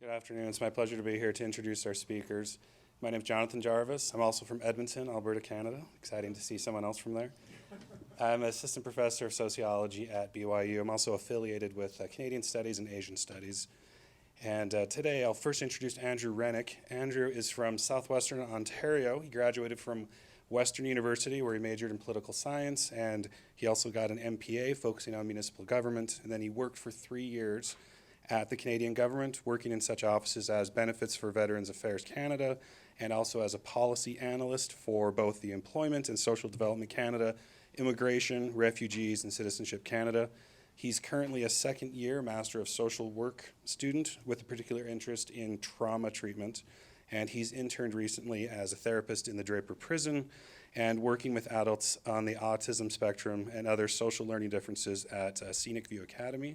Good afternoon. It's my pleasure to be here to introduce our speakers. My name is Jonathan Jarvis. I'm also from Edmonton, Alberta, Canada. Exciting to see someone else from there. I'm an assistant professor of sociology at BYU. I'm also affiliated with Canadian Studies and Asian Studies. And today I'll first introduce Andrew Renick. Andrew is from southwestern Ontario. He graduated from Western University where he majored in political science, and he also got an MPA focusing on municipal government. And then he worked for 3 years at the Canadian government, working in such offices as Benefits for Veterans Affairs Canada, and also as a policy analyst for both the Employment and Social Development Canada, Immigration, Refugees, and Citizenship Canada. He's currently a second-year Master of Social Work student with a particular interest in trauma treatment, and he's interned recently as a therapist in the Draper Prison and working with adults on the autism spectrum and other social learning differences at Scenic View Academy.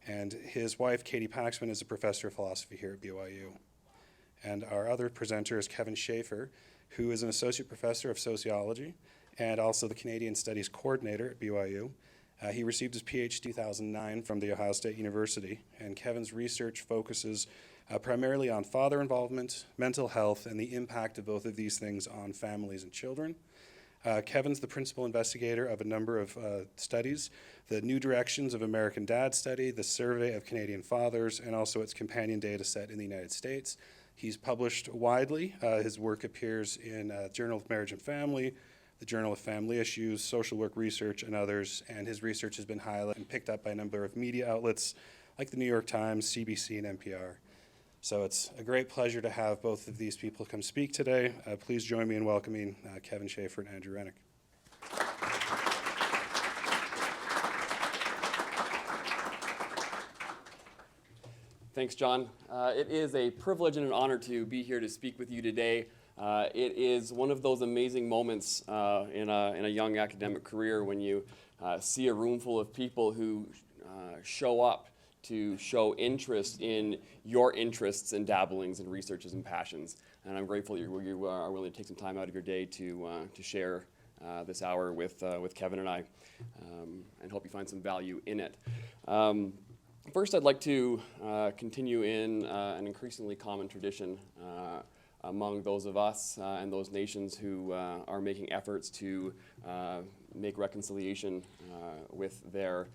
And his wife, Katie Paxman, is a professor of philosophy here at BYU. And our other presenter is Kevin Shafer, who is an associate professor of sociology and also the Canadian Studies coordinator at BYU. He received his PhD in 2009 from The Ohio State University, and Kevin's research focuses primarily on father involvement, mental health, and the impact of both of these things on families and children. Kevin's the principal investigator of a number of studies, the New Directions of American Dad study, the Survey of Canadian Fathers, and also its companion data set in the United States. He's published widely. His work appears in Journal of Marriage and Family, the Journal of Family Issues, Social Work Research, and others, and his research has been highlighted and picked up by a number of media outlets like the New York Times, CBC, and NPR. So it's a great pleasure to have both of these people come speak today. Please join me in welcoming Kevin Shafer and Andrew Renick. Thanks, John. It is a privilege and an honor to be here to speak with you today. It is one of those amazing moments in a young academic career when you see a room full of people who show up to show interest in your interests and dabblings and researches and passions. And I'm grateful you are willing to take some time out of your day to share this hour with Kevin and I, and hope you find some value in it. First, I'd like to continue in an increasingly common tradition among those of us and those nations who are making efforts to make reconciliation with their,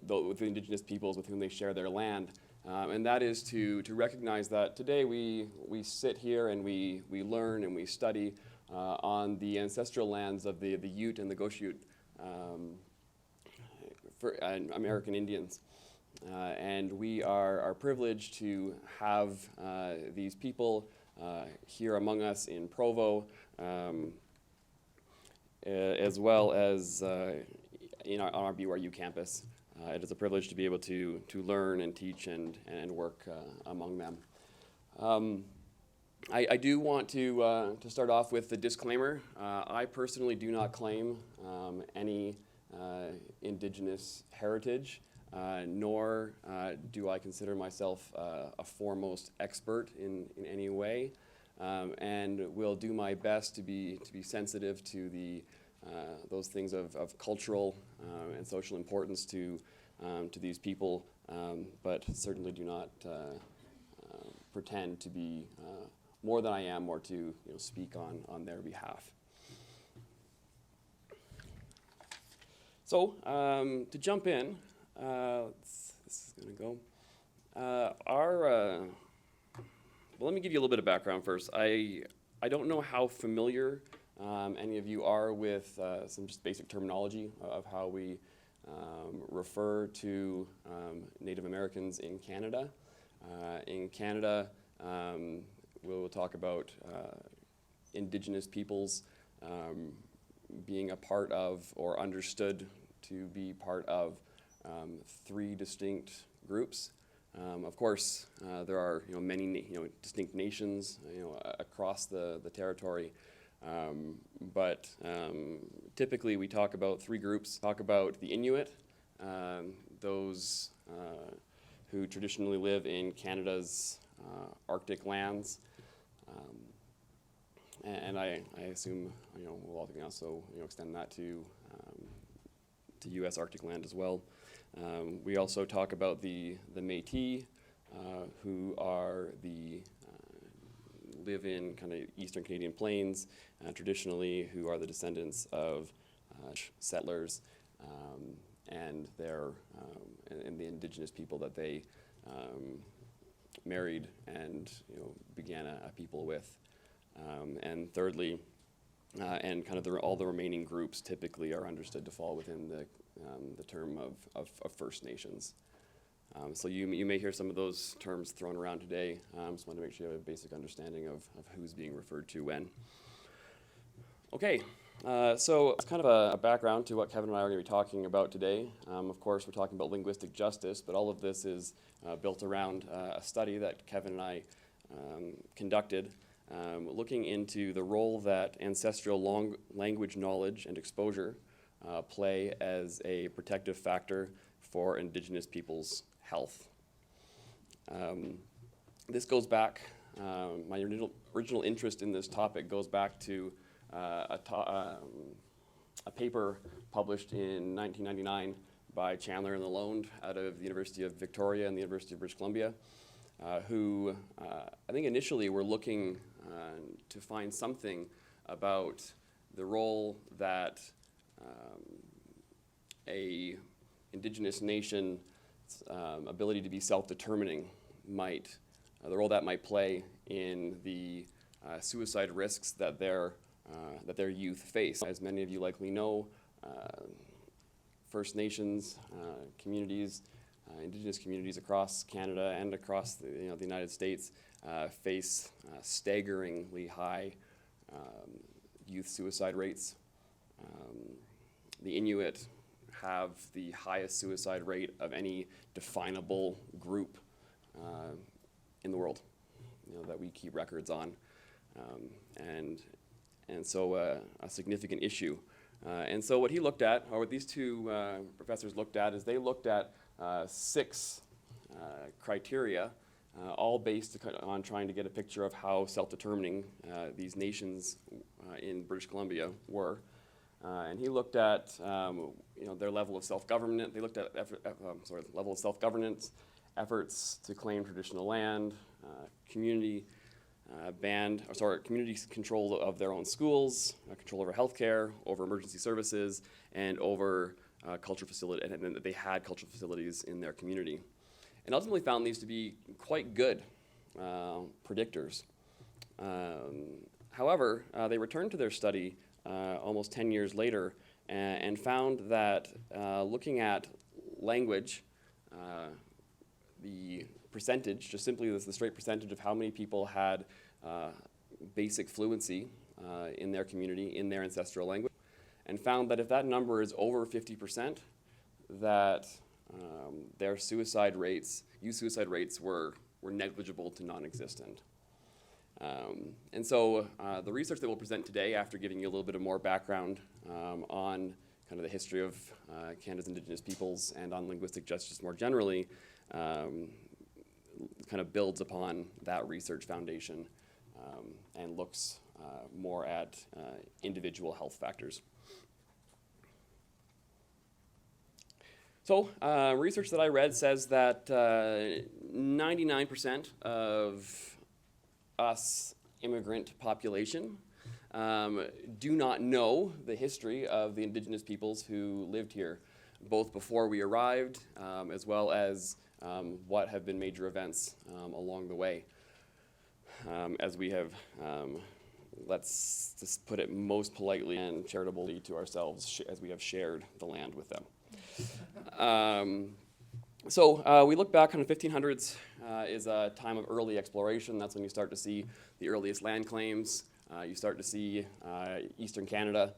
with the Indigenous peoples with whom they share their land. And that is to recognize that today we sit here and we learn and we study on the ancestral lands of the Ute and the Goshute American Indians. And we are privileged to have these people here among us in Provo, as well as on our BYU campus. It is a privilege to be able to learn and teach and work among them. I do want to start off with the disclaimer. I personally do not claim any Indigenous heritage, nor do I consider myself a foremost expert in any way, and will do my best to be sensitive to those things of cultural and social importance to these people, but certainly do not pretend to be more than I am or to speak on their behalf. So to jump in, this is going to go. Well, let me give you a little bit of background first. I don't know how familiar any of you are with some just basic terminology of how we refer to Native Americans in Canada. In Canada, we'll talk about Indigenous peoples being a part of or understood to be part of 3 distinct groups. Of course, there are many distinct nations across the territory, but typically we talk about 3 groups. Talk about the Inuit, those who traditionally live in Canada's Arctic lands, and I assume we'll also extend that to U.S. Arctic land as well. We also talk about the Métis, who are live in kind of eastern Canadian plains, traditionally who are the descendants of settlers and and the Indigenous people that they married and began a people with. And thirdly, and kind of all the remaining groups typically are understood to fall within the term of First Nations. So you may hear some of those terms thrown around today. Just want to make sure you have a basic understanding of who's being referred to when. Okay, so it's kind of a background to what Kevin and I are going to be talking about today. Of course, we're talking about linguistic justice, but all of this is built around a study that Kevin and I conducted, looking into the role that ancestral language knowledge and exposure play as a protective factor for Indigenous peoples' health. This goes back, my original interest in this topic goes back to a paper published in 1999 by Chandler and Lalonde out of the University of Victoria and the University of British Columbia, who I think initially were looking to find something about the role that a Indigenous nation's ability to be self-determining the role that might play in the suicide risks that their youth face. As many of you likely know, First Nations communities, Indigenous communities across Canada and across the United States face staggeringly high youth suicide rates. The Inuit have the highest suicide rate of any definable group in the world, that we keep records on, and so a significant issue. And so what he looked at, or what these two professors looked at, is they looked at 6 criteria, all based on trying to get a picture of how self-determining these nations in British Columbia were. And he looked at their level of self-government. They looked at level of self-governance, efforts to claim traditional land, community control of their own schools, control over healthcare, over emergency services, and over cultural facilities, and they had cultural facilities in their community. And ultimately found these to be quite good predictors. However, they returned to their study almost 10 years later and found that looking at language, the percentage, just simply the straight percentage of how many people had basic fluency in their community, in their ancestral language, and found that if that number is over 50%, that their youth suicide rates were negligible to non-existent. And so the research that we'll present today, after giving you a little bit of more background on kind of the history of Canada's Indigenous peoples and on linguistic justice more generally, kind of builds upon that research foundation and looks more at individual health factors. So research that I read says that 99% of us immigrant population do not know the history of the Indigenous peoples who lived here, both before we arrived as well as what have been major events along the way. As we have, let's just put it most politely and charitably to ourselves, as we have shared the land with them. So we look back on the 1500s is a time of early exploration. That's when you start to see the earliest land claims. You start to see Eastern Canada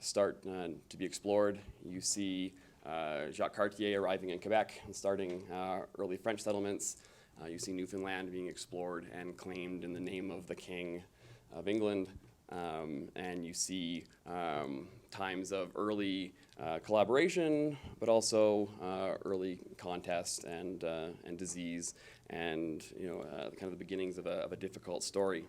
start to be explored. You see Jacques Cartier arriving in Quebec and starting early French settlements. You see Newfoundland being explored and claimed in the name of the King of England. And you see times of early collaboration, but also early contest and disease, and kind of the beginnings of a difficult story.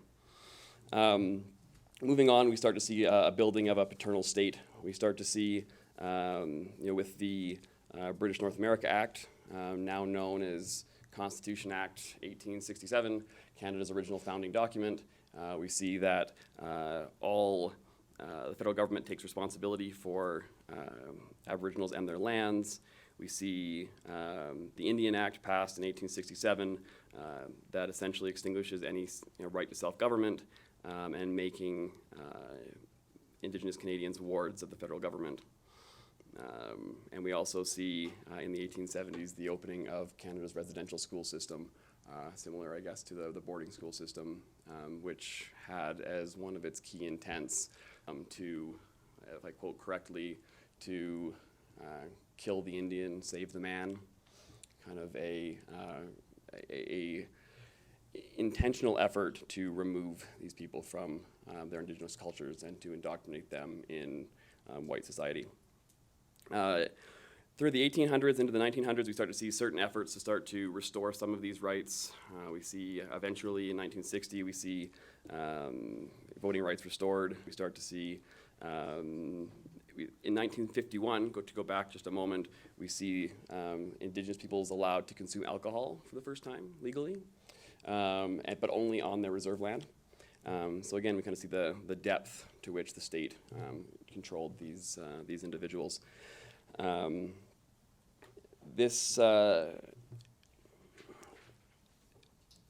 Moving on, we start to see a building of a paternal state. We start to see, with the British North America Act, now known as Constitution Act 1867, Canada's original founding document, we see that the federal government takes responsibility for Aboriginals and their lands. We see the Indian Act passed in 1867 that essentially extinguishes any right to self-government and making Indigenous Canadians wards of the federal government. And we also see in the 1870s the opening of Canada's residential school system, similar, I guess, to the boarding school system, which had as one of its key intents to, if I quote correctly, to kill the Indian, save the man, kind of a intentional effort to remove these people from their Indigenous cultures and to indoctrinate them in white society. Through the 1800s into the 1900s, we start to see certain efforts to start to restore some of these rights. We see eventually in 1960, we see voting rights restored. We start to see, in 1951, to go back just a moment, we see Indigenous peoples allowed to consume alcohol for the first time legally, but only on their reserve land. So again, we kind of see the depth to which the state controlled these individuals. And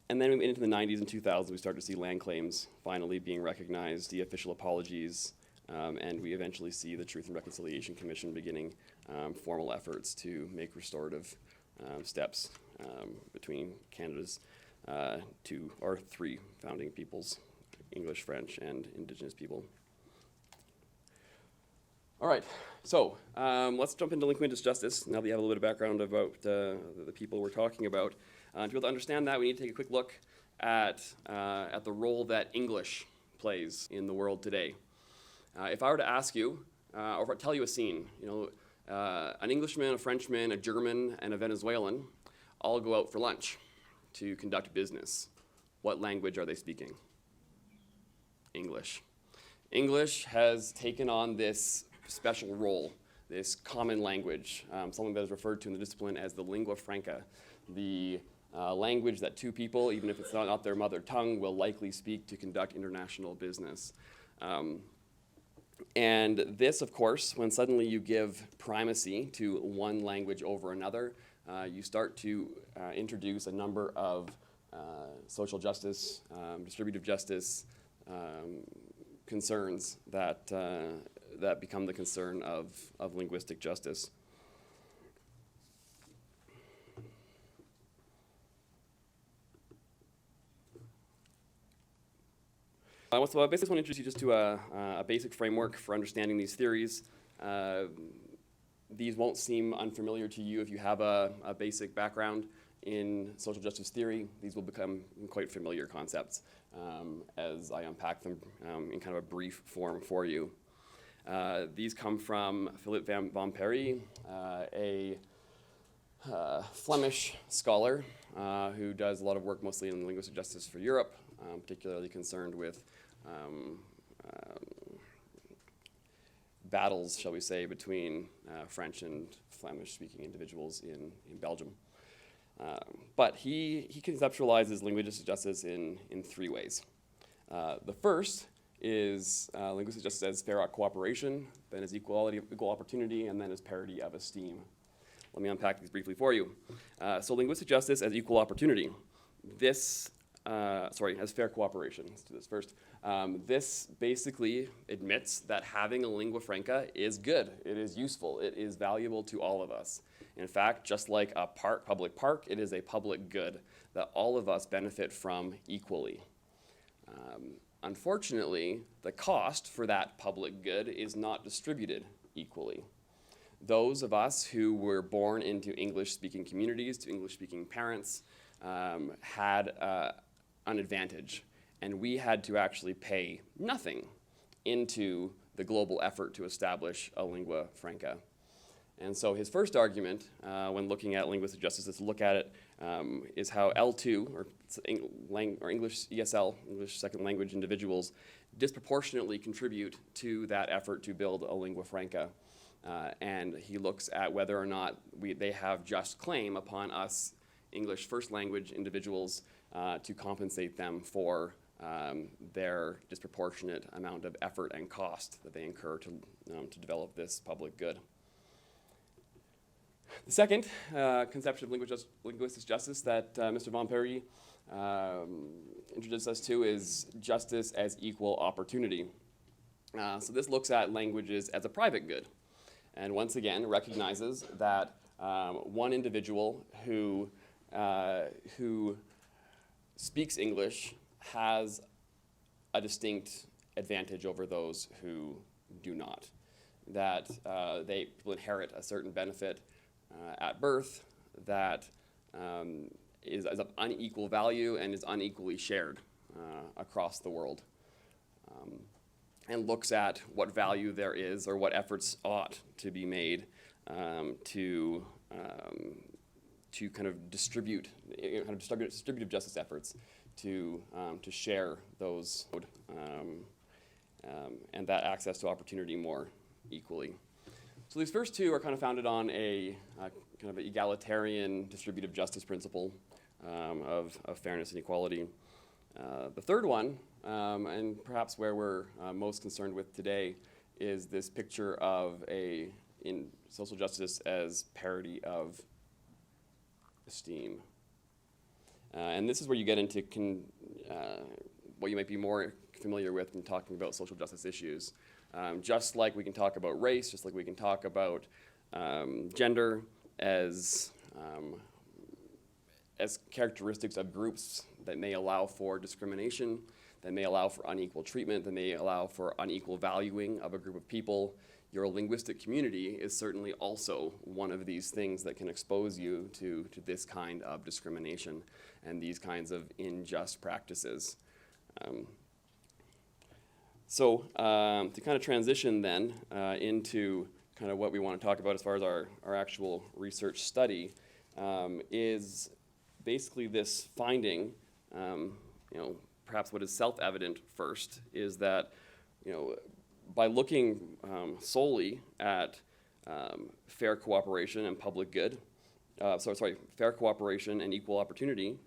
then into the 90s and 2000s, we start to see land claims finally being recognized, the official apologies, and we eventually see the Truth and Reconciliation Commission beginning formal efforts to make restorative steps between Canada's three founding peoples, English, French, and Indigenous people. All right, so let's jump into linguistic justice now that you have a little bit of background about the people we're talking about. To be able to understand that, we need to take a quick look at the role that English plays in the world today. If I were to ask you, or if I tell you a scene, an Englishman, a Frenchman, a German, and a Venezuelan all go out for lunch to conduct business. What language are they speaking? English. English has taken on this special role, this common language, something that is referred to in the discipline as the lingua franca, the language that two people, even if it's not their mother tongue, will likely speak to conduct international business. And this, of course, when suddenly you give primacy to one language over another, you start to introduce a number of social justice, distributive justice concerns that become the concern of linguistic justice. So I basically want to introduce you just to a basic framework for understanding these theories. These won't seem unfamiliar to you if you have a basic background in social justice theory. These will become quite familiar concepts as I unpack them in kind of a brief form for you. These come from Philip van Perry, a Flemish scholar who does a lot of work mostly in linguistic justice for Europe, particularly concerned with battles, shall we say, between French and Flemish-speaking individuals in Belgium. But he conceptualizes linguistic justice in three ways. The first is linguistic justice as fair cooperation, then as equal opportunity, and then as parity of esteem. Let me unpack these briefly for you. So linguistic justice as equal opportunity. As fair cooperation. Let's do this first. This basically admits that having a lingua franca is good. It is useful. It is valuable to all of us. In fact, just like a public park, it is a public good that all of us benefit from equally. Unfortunately, the cost for that public good is not distributed equally. Those of us who were born into English-speaking communities, to English-speaking parents, had an advantage, and we had to actually pay nothing into the global effort to establish a lingua franca. And so his first argument, when looking at linguistic justice, is to look at it is how L2, or English ESL, English Second Language individuals, disproportionately contribute to that effort to build a lingua franca. And he looks at whether or not they have just claim upon us English first language individuals to compensate them for their disproportionate amount of effort and cost that they incur to develop this public good. The second conception of linguistic justice that Mr. Von Perry introduced us to is justice as equal opportunity. So this looks at languages as a private good, and once again recognizes that one individual who speaks English has a distinct advantage over those who do not. That people inherit a certain benefit at birth that is of unequal value and is unequally shared across the world, and looks at what value there is or what efforts ought to be made to kind of distribute distributive justice efforts to share those and that access to opportunity more equally. So these first two are kind of founded on a kind of egalitarian distributive justice principle of fairness and equality. The third one, and perhaps where we're most concerned with today, is this picture of in social justice as parity of esteem. And this is where you get into what you might be more familiar with when talking about social justice issues. Just like we can talk about race, just like we can talk about gender as characteristics of groups that may allow for discrimination, that may allow for unequal treatment, that may allow for unequal valuing of a group of people. Your linguistic community is certainly also one of these things that can expose you to this kind of discrimination and these kinds of unjust practices. So to kind of transition then into kind of what we want to talk about as far as our actual research study is basically this finding, perhaps what is self-evident first is that, by looking solely at fair cooperation and public good, fair cooperation and equal opportunity,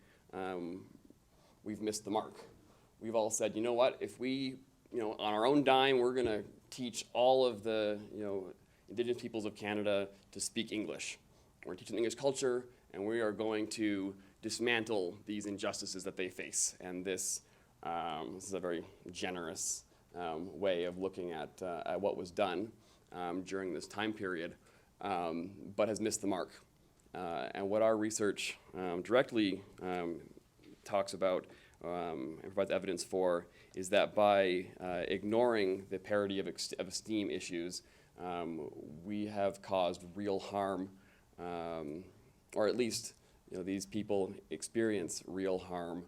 we've missed the mark. We've all said, you know what, if we, on our own dime, we're going to teach all of the, Indigenous peoples of Canada to speak English. We're teaching English culture, and we are going to dismantle these injustices that they face. And this is a very generous way of looking at what was done during this time period, but has missed the mark. And what our research directly talks about and provides evidence for is that by ignoring the parity of esteem issues, we have caused real harm, or at least these people experience real harm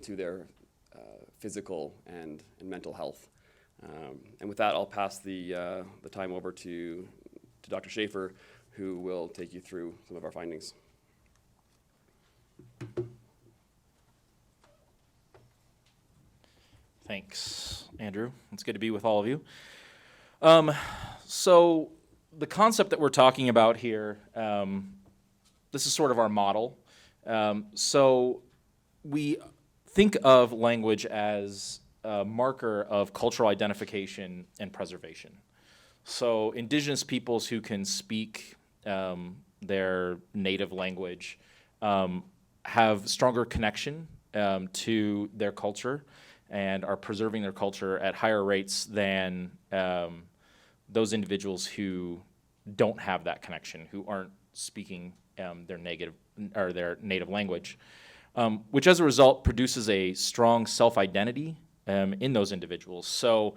to their physical and mental health. And with that, I'll pass the time over to Dr. Shafer, who will take you through some of our findings. Thanks, Andrew. It's good to be with all of you. So the concept that we're talking about here, this is sort of our model. So we think of language as a marker of cultural identification and preservation. So Indigenous peoples who can speak their native language have stronger connection to their culture and are preserving their culture at higher rates than those individuals who don't have that connection, who aren't speaking their native language, which as a result produces a strong self-identity in those individuals. So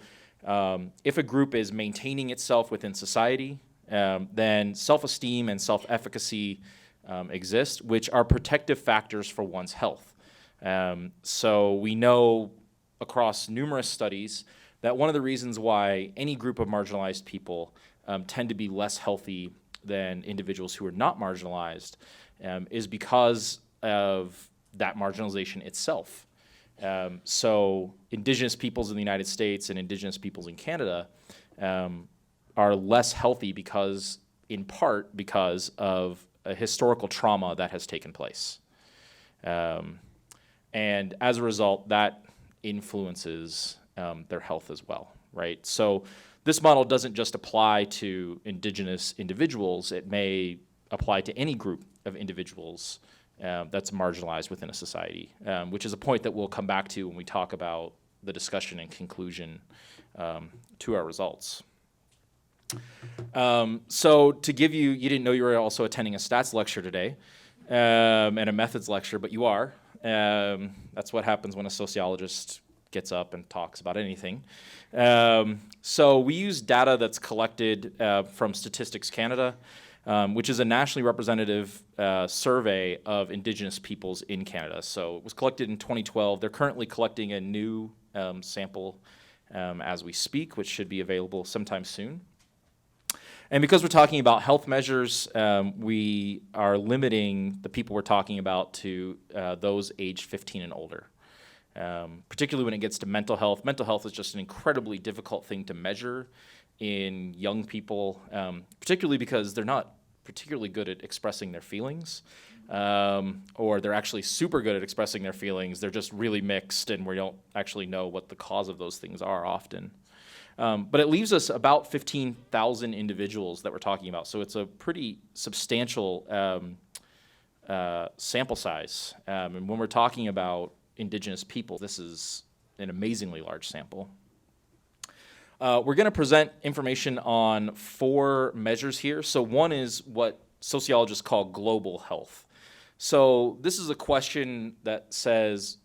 if a group is maintaining itself within society, then self-esteem and self-efficacy exist, which are protective factors for one's health. So we know across numerous studies that one of the reasons why any group of marginalized people tend to be less healthy than individuals who are not marginalized is because of that marginalization itself. So Indigenous peoples in the United States and Indigenous peoples in Canada are less healthy in part because of a historical trauma that has taken place. And as a result, that influences their health as well, right? So this model doesn't just apply to Indigenous individuals. It may apply to any group of individuals that's marginalized within a society, which is a point that we'll come back to when we talk about the discussion and conclusion to our results. So to give you didn't know you were also attending a stats lecture today and a methods lecture, but you are. That's what happens when a sociologist gets up and talks about anything. So we use data that's collected from Statistics Canada, which is a nationally representative survey of Indigenous peoples in Canada. So it was collected in 2012. They're currently collecting a new sample as we speak, which should be available sometime soon. And because we're talking about health measures, we are limiting the people we're talking about to those aged 15 and older. Particularly when it gets to mental health. Mental health is just an incredibly difficult thing to measure in young people, particularly because they're not particularly good at expressing their feelings, or they're actually super good at expressing their feelings. They're just really mixed, and we don't actually know what the cause of those things are often. But it leaves us about 15,000 individuals that we're talking about, so it's a pretty substantial sample size. And when we're talking about Indigenous people, this is an amazingly large sample. We're going to present information on 4 measures here. So one is what sociologists call global health. So this is a question that says,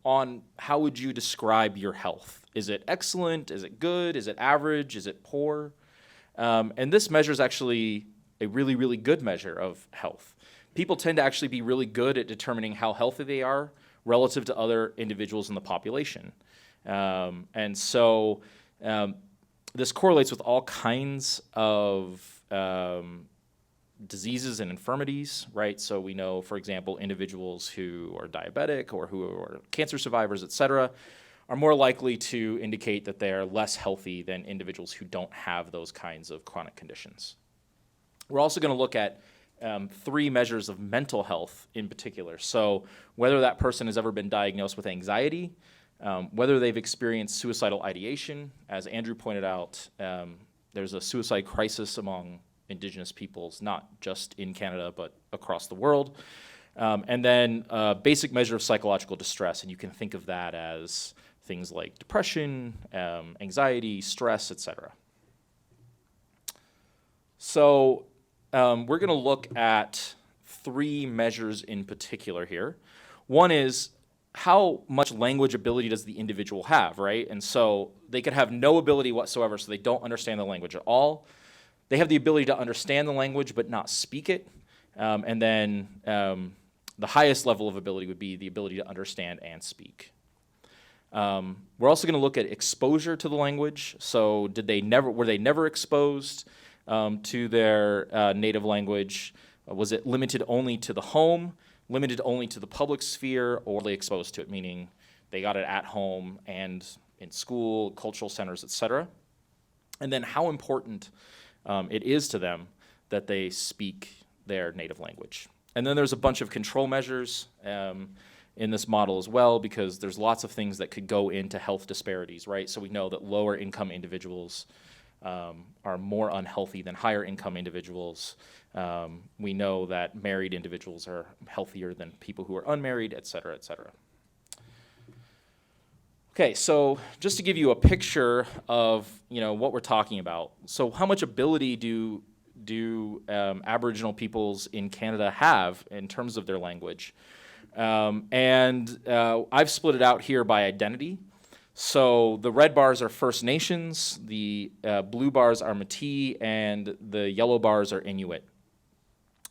on how would you describe your health? Is it excellent? Is it good? Is it average? Is it poor? And this measure is actually a really, really good measure of health. People tend to actually be really good at determining how healthy they are relative to other individuals in the population. And so this correlates with all kinds of diseases and infirmities, right? So we know, for example, individuals who are diabetic or who are cancer survivors, et cetera, are more likely to indicate that they're less healthy than individuals who don't have those kinds of chronic conditions. We're also going to look at 3 measures of mental health in particular. So whether that person has ever been diagnosed with anxiety, whether they've experienced suicidal ideation. As Andrew pointed out, there's a suicide crisis among Indigenous peoples, not just in Canada, but across the world. And then a basic measure of psychological distress, and you can think of that as things like depression, anxiety, stress, etc. So we're going to look at 3 measures in particular here. One is how much language ability does the individual have, right? And so they could have no ability whatsoever, so they don't understand the language at all. They have the ability to understand the language but not speak it. And then the highest level of ability would be the ability to understand and speak. We're also going to look at exposure to the language. So were they never exposed to their native language? Was it limited only to the home, limited only to the public sphere, or were they exposed to it, meaning they got it at home and in school, cultural centers, et cetera? And then how important it is to them that they speak their native language. And then there's a bunch of control measures in this model as well, because there's lots of things that could go into health disparities, right? So we know that lower income individuals are more unhealthy than higher income individuals. We know that married individuals are healthier than people who are unmarried, et cetera, et cetera. Okay, so just to give you a picture of what we're talking about. So how much ability do Aboriginal peoples in Canada have in terms of their language? And I've split it out here by identity. So the red bars are First Nations, the blue bars are Métis, and the yellow bars are Inuit.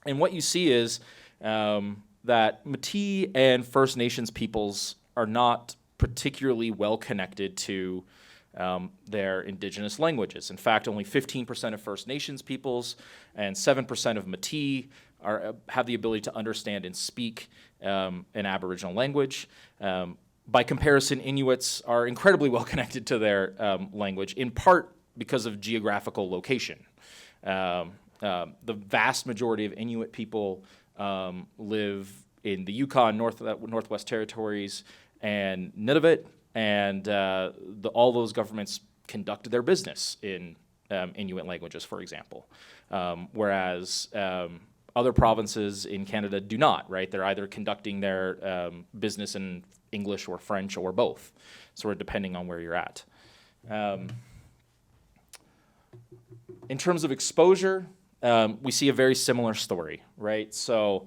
And what you see is that Métis and First Nations peoples are not particularly well connected to their Indigenous languages. In fact, only 15% of First Nations peoples and 7% of Métis have the ability to understand and speak an Aboriginal language. By comparison, Inuits are incredibly well connected to their language, in part because of geographical location. The vast majority of Inuit people live in the Yukon, Northwest Territories, and Nunavut, and all those governments conduct their business in Inuit languages, for example, whereas other provinces in Canada do not, right? They're either conducting their business in English or French or both, sort of depending on where you're at. In terms of exposure, we see a very similar story, right? So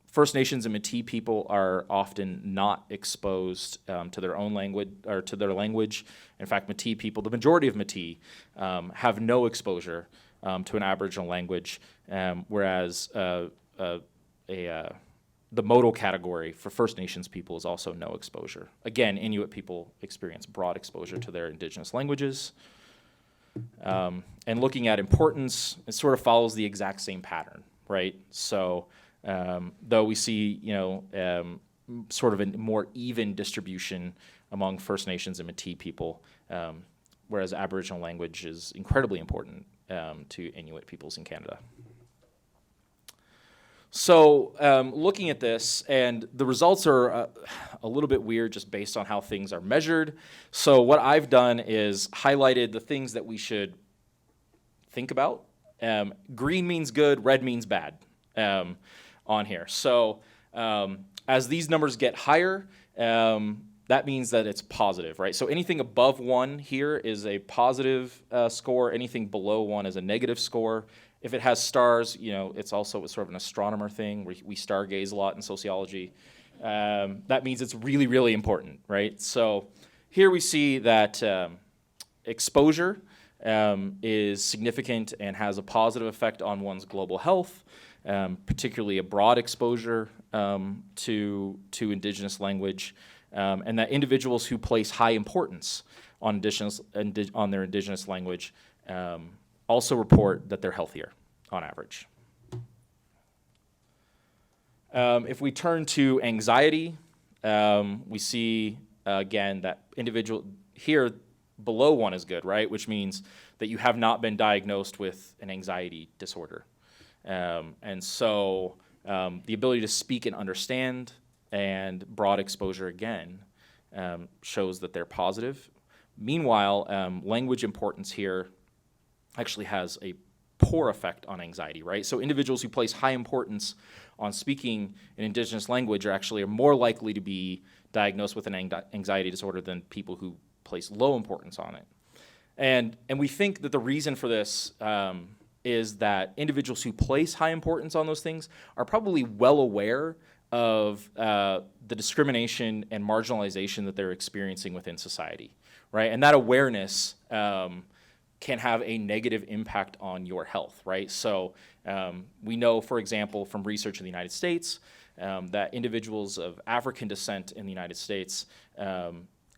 First Nations and Métis people are often not exposed to their own language or to their language. In fact, Métis people, the majority of Métis, have no exposure to an Aboriginal language, whereas the modal category for First Nations people is also no exposure. Again, Inuit people experience broad exposure to their Indigenous languages. And looking at importance, it sort of follows the exact same pattern, right? So though we see, sort of a more even distribution among First Nations and Métis people, whereas Aboriginal language is incredibly important to Inuit peoples in Canada. So looking at this, and the results are a little bit weird just based on how things are measured. So what I've done is highlighted the things that we should think about. Green means good, red means bad on here. So as these numbers get higher, that means that it's positive, right? So anything above 1 here is a positive score. Anything below 1 is a negative score. If it has stars, it's also sort of an astronomer thing. We stargaze a lot in sociology. That means it's really, really important, right? So here we see that exposure is significant and has a positive effect on one's global health, particularly a broad exposure to Indigenous language, and that individuals who place high importance on their Indigenous language also report that they're healthier on average. If we turn to anxiety, we see, again, that individual here below 1 is good, right? Which means that you have not been diagnosed with an anxiety disorder. And so the ability to speak and understand and broad exposure, again, shows that they're positive. Meanwhile, language importance here actually has a poor effect on anxiety, right? So individuals who place high importance on speaking an Indigenous language are more likely to be diagnosed with an anxiety disorder than people who place low importance on it. And we think that the reason for this is that individuals who place high importance on those things are probably well aware of the discrimination and marginalization that they're experiencing within society, right? And that awareness can have a negative impact on your health, right? So we know, for example, from research in the United States, that individuals of African descent in the United States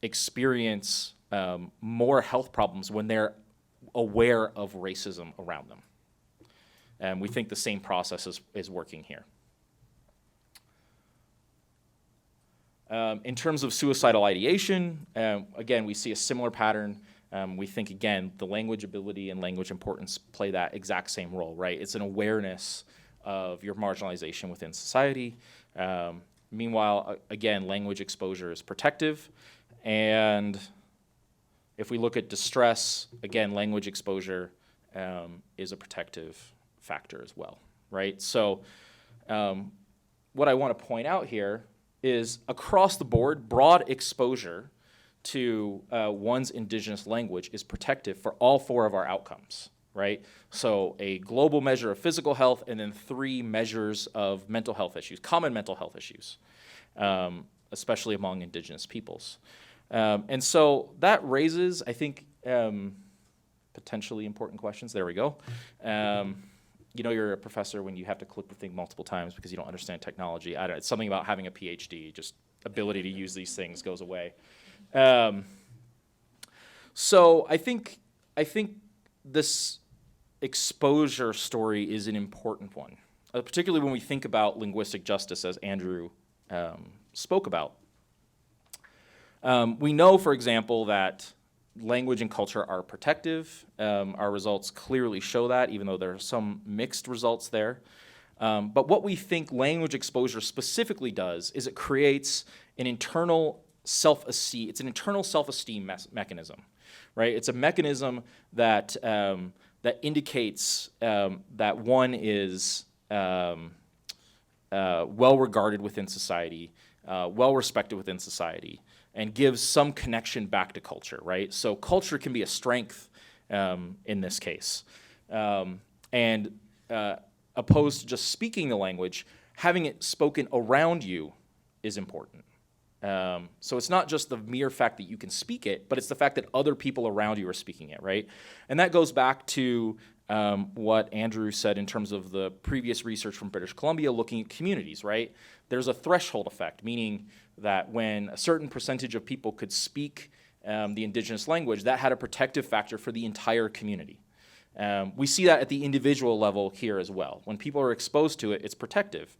experience more health problems when they're aware of racism around them. And we think the same process is working here. In terms of suicidal ideation, again, we see a similar pattern. We think, again, the language ability and language importance play that exact same role, right? It's an awareness of your marginalization within society. Meanwhile, again, language exposure is protective. And if we look at distress, again, language exposure is a protective factor as well, right? So what I want to point out here is across the board, broad exposure to one's Indigenous language is protective for all 4 of our outcomes, right? So a global measure of physical health and then 3 measures of mental health issues, common mental health issues, especially among Indigenous peoples. And so that raises, I think, potentially important questions. There we go. You're a professor when you have to click the thing multiple times because you don't understand technology. It's something about having a PhD, just ability to use these things goes away. So I think this exposure story is an important one, particularly when we think about linguistic justice, as Andrew spoke about. We know, for example, that language and culture are protective. Our results clearly show that, even though there are some mixed results there. But what we think language exposure specifically does is it creates an internal self-esteem. It's an internal self-esteem mechanism, right? It's a mechanism that that indicates that one is well regarded within society, well respected within society, and gives some connection back to culture, right? So culture can be a strength in this case. And opposed to just speaking the language, having it spoken around you is important. So it's not just the mere fact that you can speak it, but it's the fact that other people around you are speaking it, right? And that goes back to what Andrew said in terms of the previous research from British Columbia looking at communities, right? There's a threshold effect, meaning that when a certain percentage of people could speak the Indigenous language, that had a protective factor for the entire community. We see that at the individual level here as well. When people are exposed to it, it's protective.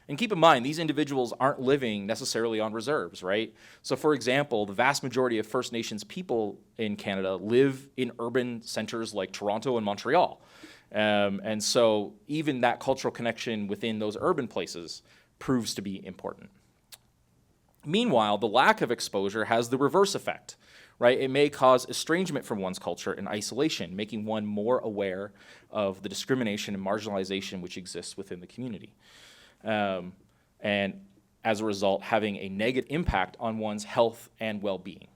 And keep in mind, these individuals aren't living necessarily on reserves, right? So for example, the vast majority of First Nations people in Canada live in urban centers like Toronto and Montreal. And so even that cultural connection within those urban places proves to be important. Meanwhile, the lack of exposure has the reverse effect, right? It may cause estrangement from one's culture and isolation, making one more aware of the discrimination and marginalization which exists within the community. And as a result, having a negative impact on one's health and well-being.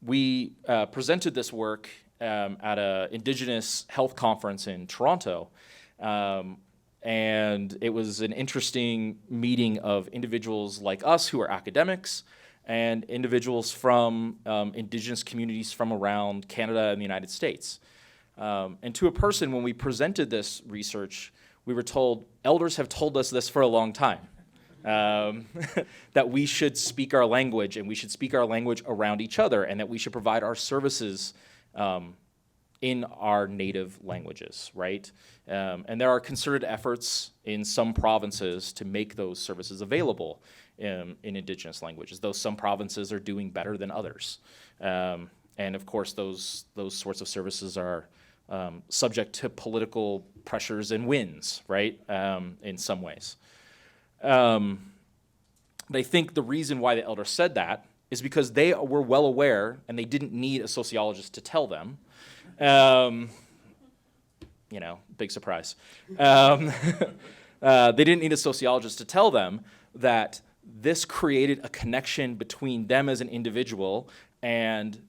We presented this work at an Indigenous health conference in Toronto, and it was an interesting meeting of individuals like us who are academics and individuals from Indigenous communities from around Canada and the United States. And to a person, when we presented this research, we were told, elders have told us this for a long time, that we should speak our language and we should speak our language around each other and that we should provide our services in our native languages, right? And there are concerted efforts in some provinces to make those services available in Indigenous languages, though some provinces are doing better than others. And of course, those sorts of services are subject to political pressures and wins, right, in some ways. But I think the reason why the elders said that is because they were well aware and they didn't need a sociologist to tell them. You know, big surprise. They didn't need a sociologist to tell them that this created a connection between them as an individual and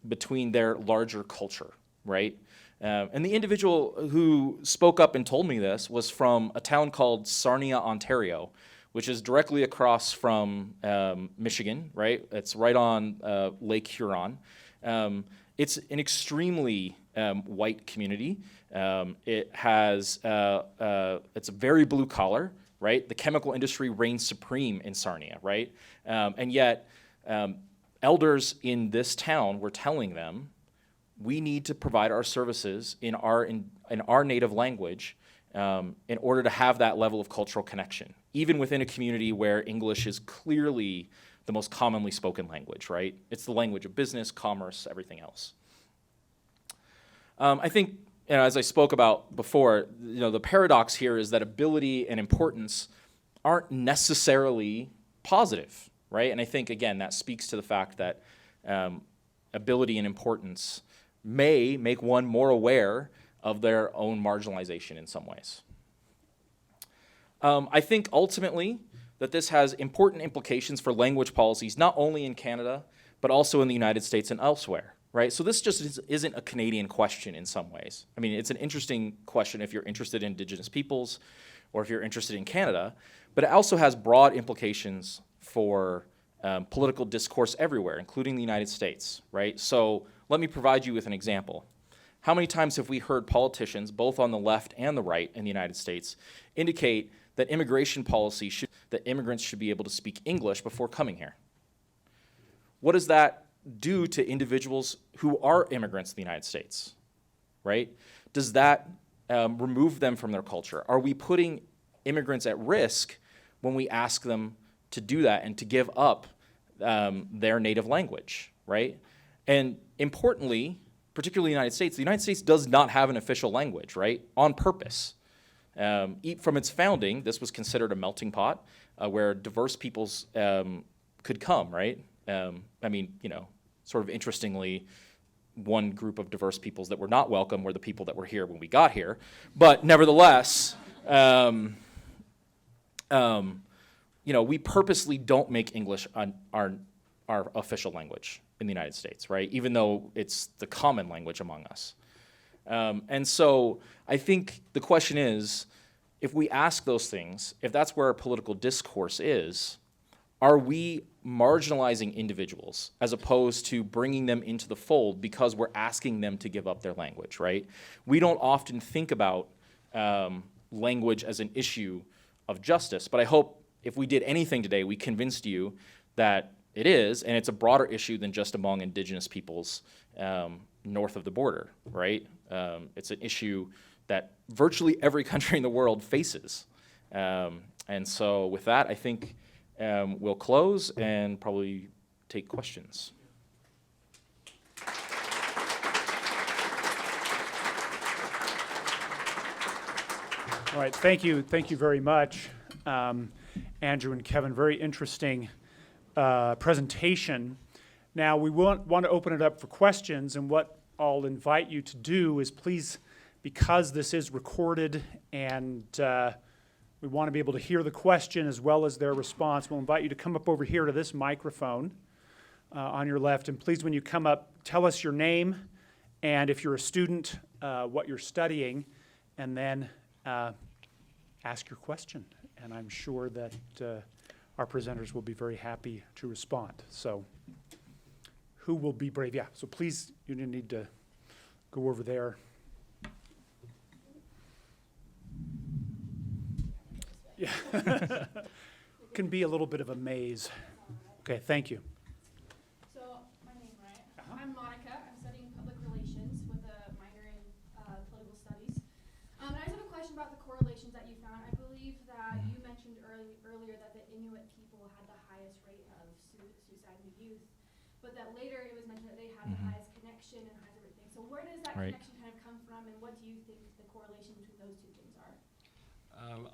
between their larger culture, right? And the individual who spoke up and told me this was from a town called Sarnia, Ontario, which is directly across from Michigan, right? It's right on Lake Huron. It's an extremely white community. It has, it's a very blue collar, right? The chemical industry reigns supreme in Sarnia, right? And yet, elders in this town were telling them, we need to provide our services in our native language in order to have that level of cultural connection, even within a community where English is clearly the most commonly spoken language, right? It's the language of business, commerce, everything else. I think, you know, as I spoke about before, you know, the paradox here is that ability and importance aren't necessarily positive, right? And I think, again, that speaks to the fact that ability and importance may make one more aware of their own marginalization in some ways. I think ultimately that this has important implications for language policies, not only in Canada, but also in the United States and elsewhere, right? So this just isn't a Canadian question in some ways. I mean, it's an interesting question if you're interested in Indigenous peoples or if you're interested in Canada, but it also has broad implications for political discourse everywhere, including the United States, right? So let me provide you with an example. How many times have we heard politicians, both on the left and the right in the United States, indicate that immigration policy that immigrants should be able to speak English before coming here? What does that do to individuals who are immigrants in the United States, right? Does that remove them from their culture? Are we putting immigrants at risk when we ask them to do that and to give up their native language, right? And importantly, particularly the United States does not have an official language, right? On purpose. From its founding, this was considered a melting pot where diverse peoples could come, right? Sort of interestingly, one group of diverse peoples that were not welcome were the people that were here when we got here. But nevertheless, we purposely don't make English our official language in the United States, right? Even though it's the common language among us. And so I think the question is, if we ask those things, if that's where our political discourse is, are we marginalizing individuals as opposed to bringing them into the fold because we're asking them to give up their language, right? We don't often think about language as an issue of justice, but I hope if we did anything today, we convinced you that it is, and it's a broader issue than just among Indigenous peoples north of the border, right? It's an issue that virtually every country in the world faces. And so with that, I think we'll close and probably take questions. All right, thank you very much, Andrew and Kevin. Very interesting presentation. Now we want to open it up for questions, and what I'll invite you to do is please, because this is recorded and we want to be able to hear the question as well as their response, we'll invite you to come up over here to this microphone on your left, and please, when you come up, tell us your name and if you're a student, what you're studying, and then ask your question. And I'm sure that our presenters will be very happy to respond. So who will be brave? Yeah, so please, you need to go over there. Yeah. Can be a little bit of a maze. Okay, thank you. So, my name, right? I'm Monica. I'm studying public relations with a minor in political studies. And I just have a question about the correlations that you found. I believe that you mentioned earlier that the Inuit people had the highest rate of suicide in youth, but that later it was mentioned that they had the highest connection and highest everything. So where does that connection kind of come from, and what do you think the correlation between those two things are?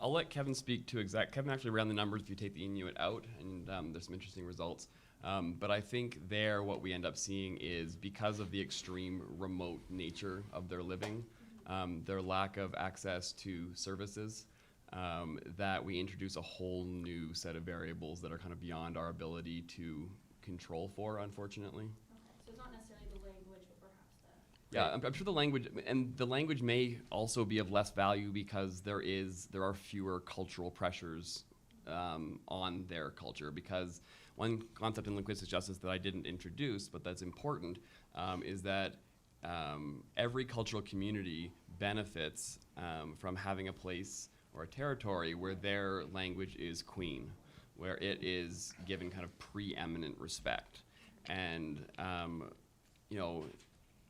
I'll let Kevin speak to Kevin actually ran the numbers if you take the Inuit out, and there's some interesting results. But I think there what we end up seeing is because of the extreme remote nature of their living, their lack of access to services, that we introduce a whole new set of variables that are kind of beyond our ability to control for, unfortunately. Okay, so it's not necessarily the language, but perhaps the... Yeah, I'm sure the language may also be of less value because there are fewer cultural pressures on their culture. Because one concept in linguistic justice that I didn't introduce, but that's important, is that every cultural community benefits from having a place or a territory where their language is queen, where it is given kind of preeminent respect. And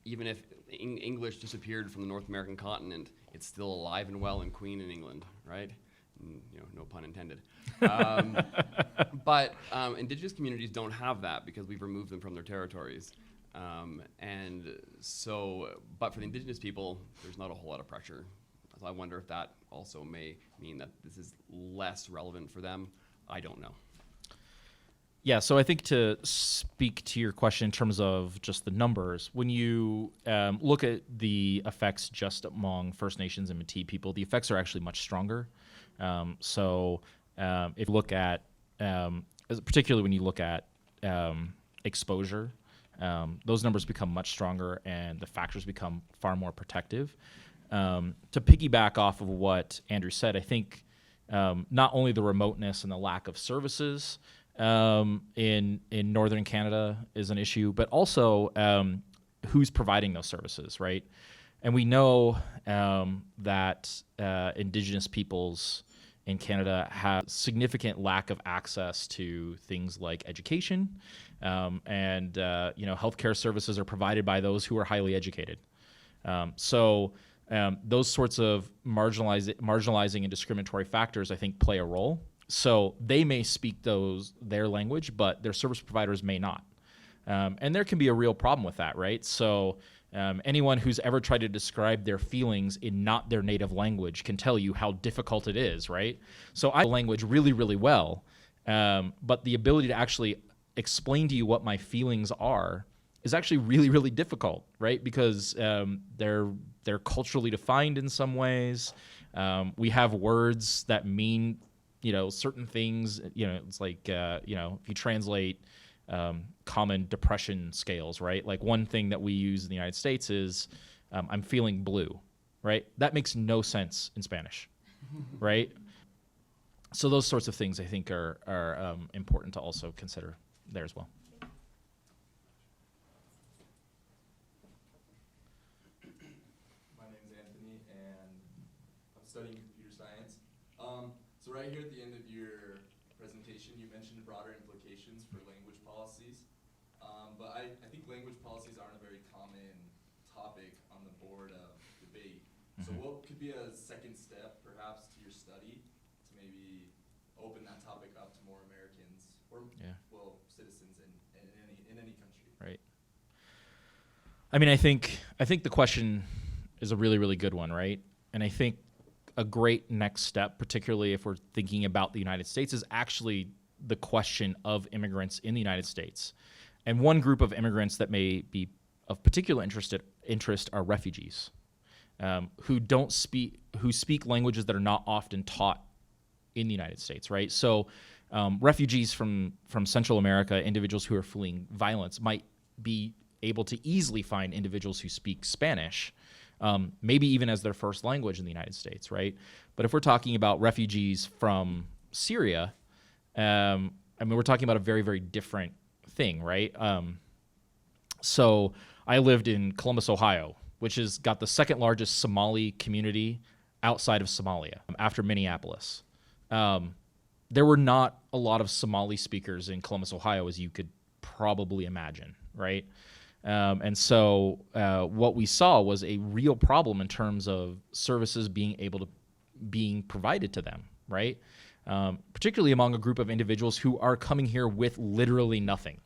even if English disappeared from the North American continent, it's still alive and well and queen in England, right? No pun intended. But Indigenous communities don't have that because we've removed them from their territories. And so, but for the Indigenous people, there's not a whole lot of pressure. So I wonder if that also may mean that this is less relevant for them. I don't know. Yeah, so I think to speak to your question in terms of just the numbers, when you look at the effects just among First Nations and Métis people, the effects are actually much stronger. If you look at, particularly when you look at exposure, those numbers become much stronger and the factors become far more protective. To piggyback off of what Andrew said, I think not only the remoteness and the lack of services in northern Canada is an issue, but also who's providing those services, right? And we know that Indigenous peoples in Canada have significant lack of access to things like education, and healthcare services are provided by those who are highly educated. Those sorts of marginalizing and discriminatory factors, I think, play a role. So they may speak their language, but their service providers may not. And there can be a real problem with that, right? So anyone who's ever tried to describe their feelings in not their native language can tell you how difficult it is, right? So I know language really, really well, but the ability to actually explain to you what my feelings are is actually really, really difficult, right? Because they're culturally defined in some ways. We have words that mean, certain things. It's like, if you translate common depression scales, right? Like one thing that we use in the United States is, I'm feeling blue, right? That makes no sense in Spanish, right? So those sorts of things I think are important to also consider there as well. My name's Anthony, and I'm studying computer science. So right here at the end of your presentation, you mentioned broader implications for language policies. But I think language policies aren't a very common topic on the board of debate. So what could be a second step, perhaps, to your study to maybe open that topic up to more Americans or, well, citizens in any country? Right. I mean, I think the question is a really, really good one, right? And I think a great next step, particularly if we're thinking about the United States, is actually the question of immigrants in the United States. And one group of immigrants that may be of particular interest are refugees, who speak languages that are not often taught in the United States, right? So refugees from Central America, individuals who are fleeing violence, might be able to easily find individuals who speak Spanish, maybe even as their first language in the United States, right? But if we're talking about refugees from Syria, we're talking about a very, very different thing, right? So I lived in Columbus, Ohio, which has got the second largest Somali community outside of Somalia, after Minneapolis. There were not a lot of Somali speakers in Columbus, Ohio, as you could probably imagine, right? And so what we saw was a real problem in terms of services being provided to them, right? Particularly among a group of individuals who are coming here with literally nothing.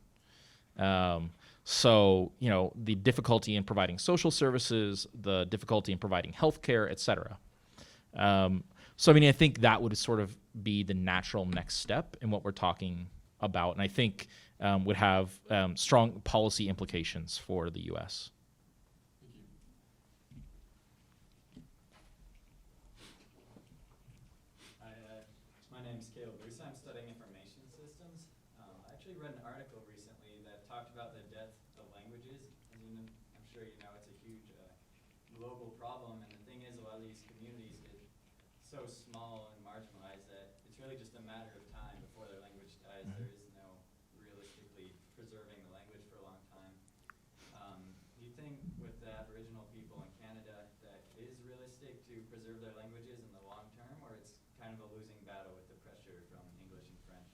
So, the difficulty in providing social services, the difficulty in providing healthcare, et cetera. So, I think that would sort of be the natural next step in what we're talking about, and I think would have strong policy implications for the U.S. Thank you. Hi, my name is Caleb Bruce. I'm studying information systems. I actually read an article recently that talked about the death of languages. I'm sure you know it's a huge global problem, and the thing is, a lot of these communities get so small and marginalized that it's really just a matter of time before their language dies. There is no realistically preserving the language for a long time. Do you think with the Aboriginal people in Canada that it is realistic to preserve their languages in the long term, or it's kind of a losing battle with the pressure from English and French?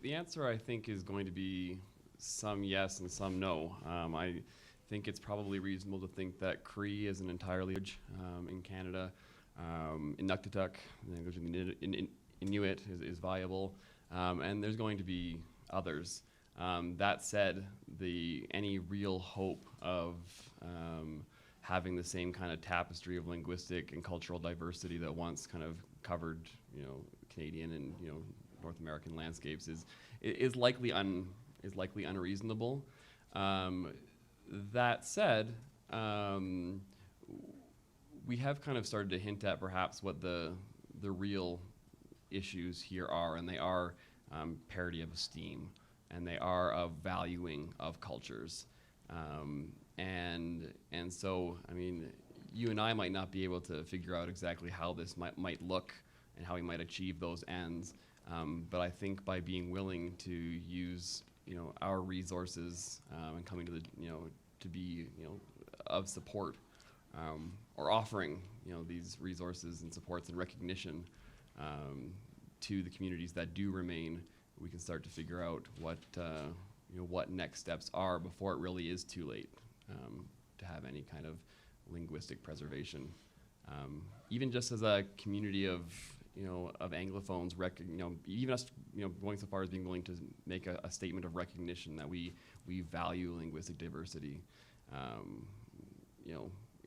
The answer, I think, is going to be some yes and some no. I think it's probably reasonable to think that Cree is an entirely in Canada. Inuktitut, the language of the Inuit, is viable, and there's going to be others. That said, any real hope of having the same kind of tapestry of linguistic and cultural diversity that once kind of covered, Canadian and North American landscapes is likely unreasonable. That said, we have kind of started to hint at perhaps what the real issues here are, and they are parity of esteem, and they are of valuing of cultures. And so, you and I might not be able to figure out exactly how this might look and how we might achieve those ends. But I think by being willing to use, our resources and coming to to be, of support, or offering, these resources and supports and recognition to the communities that do remain, we can start to figure out what next steps are before it really is too late to have any kind of linguistic preservation. Even just as a community of of Anglophones, even us, going so far as being willing to make a statement of recognition that we value linguistic diversity,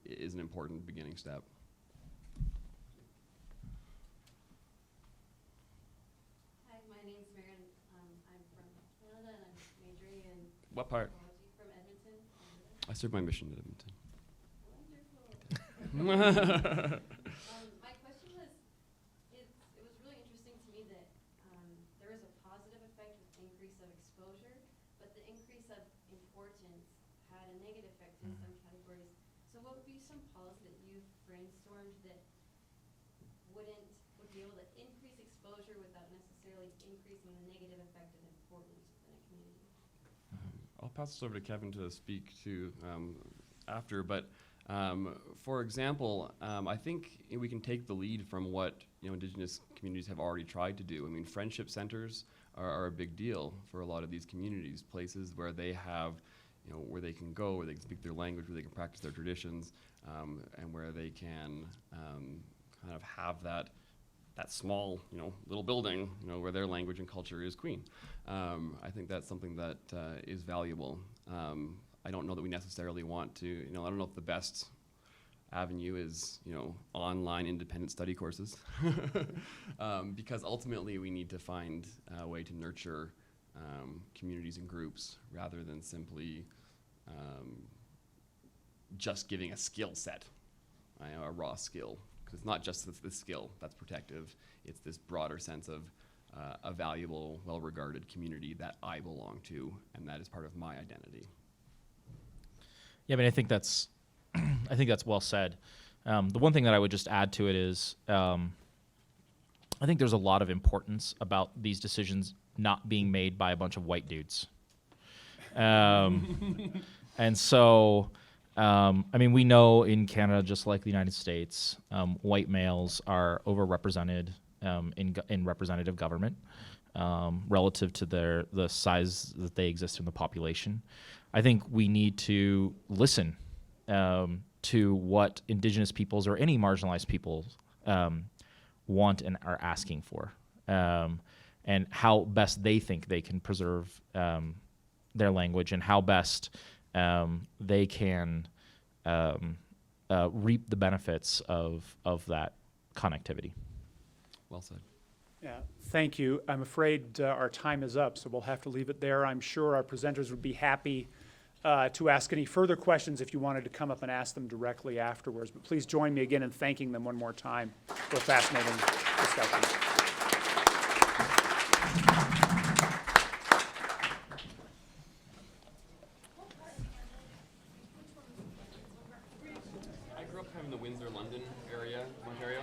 is an important beginning step. Hi, my name's Marion. I'm from Canada and I'm majoring in What part? sociology from Edmonton, Canada. I served my mission at Edmonton. Wonderful. My question was, it was really interesting to me that there was a positive effect with increase of exposure, but the increase of importance had a negative effect in some categories. So what would be some policy that you've brainstormed that would be able to increase exposure without necessarily increasing the negative effect of importance within a community? I'll pass this over to Kevin to speak to after, but for example, I think we can take the lead from what Indigenous communities have already tried to do. I mean, friendship centers are a big deal for a lot of these communities, places where they have, where they can go, where they can speak their language, where they can practice their traditions, and where they can kind of have that small, little building, where their language and culture is queen. I think that's something that is valuable. I don't know that we necessarily want to, I don't know if the best avenue is, online independent study courses, because ultimately we need to find a way to nurture communities and groups rather than simply just giving a skill set, a raw skill. Because it's not just this skill that's protective, it's this broader sense of a valuable, well-regarded community that I belong to, and that is part of my identity. Yeah, I mean, I think that's well said. The one thing that I would just add to it is, I think there's a lot of importance about these decisions not being made by a bunch of white dudes. And so, I mean, we know in Canada, just like the United States, white males are overrepresented in representative government relative to the size that they exist in the population. I think we need to listen to what Indigenous peoples or any marginalized peoples want and are asking for, and how best they think they can preserve their language, and how best they can reap the benefits of that connectivity. Well said. Yeah, thank you. I'm afraid our time is up, so we'll have to leave it there. I'm sure our presenters would be happy to ask any further questions if you wanted to come up and ask them directly afterwards. But please join me again in thanking them one more time for a fascinating discussion. I grew up kind of in the Windsor, London area, Ontario.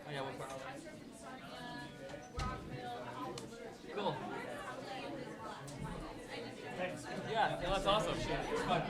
Oh yeah, what part? Cool. Yeah, that's awesome. Fun.